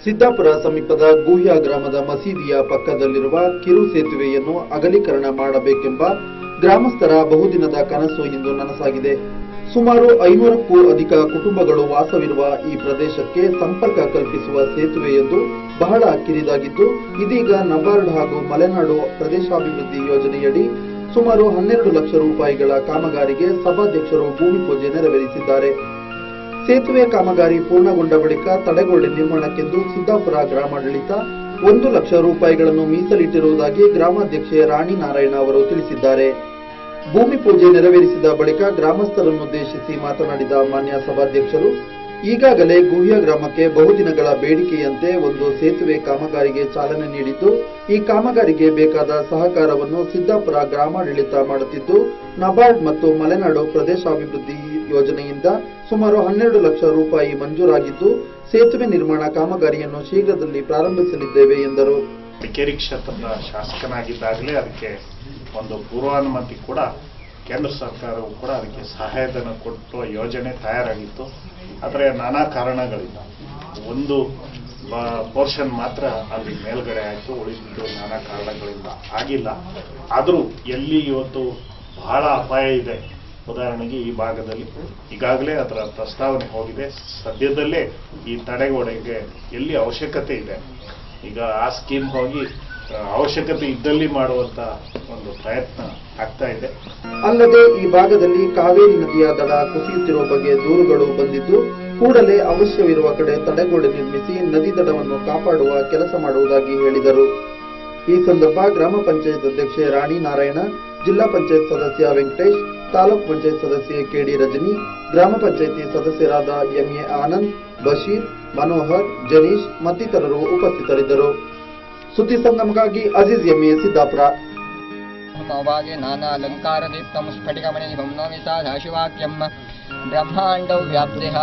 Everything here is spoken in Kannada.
ಸಿದ್ದಾಪುರ ಸಮೀಪದ ಗುಹ್ಯ ಗ್ರಾಮದ ಮಸೀದಿಯ ಪಕ್ಕದಲ್ಲಿರುವ ಕಿರು ಸೇತುವೆಯನ್ನು ಅಗಲೀಕರಣ ಮಾಡಬೇಕೆಂಬ ಗ್ರಾಮಸ್ಥರ ಬಹುದಿನದ ಕನಸು ಇಂದು ನನಸಾಗಿದೆ. ಸುಮಾರು 500ಕ್ಕೂ ಅಧಿಕ ಕುಟುಂಬಗಳು ವಾಸವಿರುವ ಈ ಪ್ರದೇಶಕ್ಕೆ ಸಂಪರ್ಕ ಕಲ್ಪಿಸುವ ಸೇತುವೆಯೊಂದು ಬಹಳ ಕಿರಿದಾಗಿದ್ದು, ಇದೀಗ ನಬಾರ್ಡ್ ಹಾಗೂ ಮಲೆನಾಡು ಪ್ರದೇಶಾಭಿವೃದ್ಧಿ ಯೋಜನೆಯಡಿ ಸುಮಾರು 12 ಲಕ್ಷ ರೂಪಾಯಿಗಳ ಕಾಮಗಾರಿಗೆ ಸಭಾಧ್ಯಕ್ಷರು ಭೂಮಿ ಪೂಜೆ ನೆರವೇರಿಸಿದ್ದಾರೆ. ಸೇತುವೆ ಕಾಮಗಾರಿ ಪೂರ್ಣಗೊಂಡ ಬಳಿಕ ತಡೆಗೋಡೆ ನಿರ್ಮಾಣಕ್ಕೆಂದು ಸಿದ್ದಾಪುರ ಗ್ರಾಮಾಡಳಿತ 1 ಲಕ್ಷ ರೂಪಾಯಿಗಳನ್ನು ಮೀಸಲಿಟ್ಟಿರುವುದಾಗಿ ಗ್ರಾಮಾಧ್ಯಕ್ಷೆ ರಾಣಿ ನಾರಾಯಣ ಅವರು ತಿಳಿಸಿದ್ದಾರೆ. ಭೂಮಿ ಪೂಜೆ ನೆರವೇರಿಸಿದ ಬಳಿಕ ಗ್ರಾಮಸ್ಥರನ್ನುದ್ದೇಶಿಸಿ ಮಾತನಾಡಿದ ಮಾನ್ಯ ಸಭಾಧ್ಯಕ್ಷರು, ಈಗಾಗಲೇ ಗುಹ್ಯ ಗ್ರಾಮಕ್ಕೆ ಬಹುದಿನಗಳ ಬೇಡಿಕೆಯಂತೆ ಒಂದು ಸೇತುವೆ ಕಾಮಗಾರಿಗೆ ಚಾಲನೆ ನೀಡಿದ್ದು, ಈ ಕಾಮಗಾರಿಗೆ ಬೇಕಾದ ಸಹಕಾರವನ್ನು ಸಿದ್ದಾಪುರ ಗ್ರಾಮಾಡಳಿತ ಮಾಡುತ್ತಿದ್ದು, ನಬಾರ್ಡ್ ಮತ್ತು ಮಲೆನಾಡು ಪ್ರದೇಶಾಭಿವೃದ್ಧಿ ಯೋಜನೆಯಿಂದ ಸುಮಾರು 12 ಲಕ್ಷ ರೂಪಾಯಿ ಮಂಜೂರಾಗಿದ್ದು, ಸೇತುವೆ ನಿರ್ಮಾಣ ಕಾಮಗಾರಿಯನ್ನು ಶೀಘ್ರದಲ್ಲಿ ಪ್ರಾರಂಭಿಸಲಿದ್ದೇವೆ ಎಂದರು. ಮಡಿಕೇರಿ ಕ್ಷೇತ್ರದ ಶಾಸಕನಾಗಿದ್ದಾಗಲೇ ಅದಕ್ಕೆ ಒಂದು ಪೂರ್ವಾನುಮತಿ ಕೂಡ ಕೇಂದ್ರ ಸರ್ಕಾರವು ಕೂಡ ಅದಕ್ಕೆ ಸಹಾಯಧನ ಕೊಟ್ಟು ಯೋಜನೆ ತಯಾರಾಗಿತ್ತು. ಆದರೆ ನಾನಾ ಕಾರಣಗಳಿಂದ ಒಂದು ಪೋರ್ಷನ್ ಮಾತ್ರ ಅಲ್ಲಿ ಮೇಲ್ಗಡೆ ಆಯಿತು, ಉಳಿದಿದ್ದು ನಾನಾ ಕಾರಣಗಳಿಂದ ಆಗಿಲ್ಲ. ಆದರೂ ಎಲ್ಲಿ ಇವತ್ತು ಬಹಳ ಅಪಾಯ ಇದೆ, ಉದಾಹರಣೆಗೆ ಈ ಭಾಗದಲ್ಲಿ ಈಗಾಗಲೇ ಅದರ ಪ್ರಸ್ತಾವನೆ ಹೋಗಿದೆ. ಸದ್ಯದಲ್ಲೇ ಈ ತಡೆಗೋಡೆಗೆ ಎಲ್ಲಿ ಅವಶ್ಯಕತೆ ಇದೆ, ಈಗ ಆ ಸ್ಕೀಮ್ ಹೋಗಿ ಅವಶ್ಯಕತೆ ಇದ್ದಲ್ಲಿ ಮಾಡುವಂತ ಒಂದು ಪ್ರಯತ್ನ ಆಗ್ತಾ ಇದೆ. ಅಲ್ಲದೆ ಈ ಭಾಗದಲ್ಲಿ ಕಾವೇರಿ ನದಿಯ ದಡ ಕುಸಿಯುತ್ತಿರುವ ಬಗ್ಗೆ ದೂರುಗಳು ಬಂದಿದ್ದು, ಕೂಡಲೇ ಅವಶ್ಯವಿರುವ ಕಡೆ ತಡೆಗೋಡೆ ನಿರ್ಮಿಸಿ ನದಿ ದಡವನ್ನು ಕಾಪಾಡುವ ಕೆಲಸ ಮಾಡುವುದಾಗಿ ಹೇಳಿದರು. ಈ ಸಂದರ್ಭ ಗ್ರಾಮ ಪಂಚಾಯತ್ ಅಧ್ಯಕ್ಷೆ ರಾಣಿ ನಾರಾಯಣ, ಜಿಲ್ಲಾ ಪಂಚಾಯತ್ ಸದಸ್ಯ ವೆಂಕಟೇಶ್, ತಾಲೂಕ್ ಪಂಚಾಯತ್ ಸದಸ್ಯೆ ಕೆಡಿ ರಜನಿ, ಗ್ರಾಮ ಪಂಚಾಯಿತಿ ಸದಸ್ಯರಾದ ಎಂಎ ಆನಂದ್, ಬಶೀರ್, ಮನೋಹರ್, ಜನೀಶ್ ಮತ್ತಿತರರು ಉಪಸ್ಥಿತರಿದ್ದರು. ಸುದ್ದಿ ಸಂಗಮಕ್ಕಾಗಿ ಅಜೀಜ್ ಎಂಎ ಸಿದ್ದಾಪುರ. ನಾನಾ ಅಲಂಕಾರ ದೀಪ್ತಂ ಸ್ಫಟಿಕಮಣಿ ನಮಿತಾ ಧಾಶಿವಾಕ್ಯಂ ಬ್ರಹ್ಮಾಂಡೌ ವ್ಯಾಪ್ತಿಃ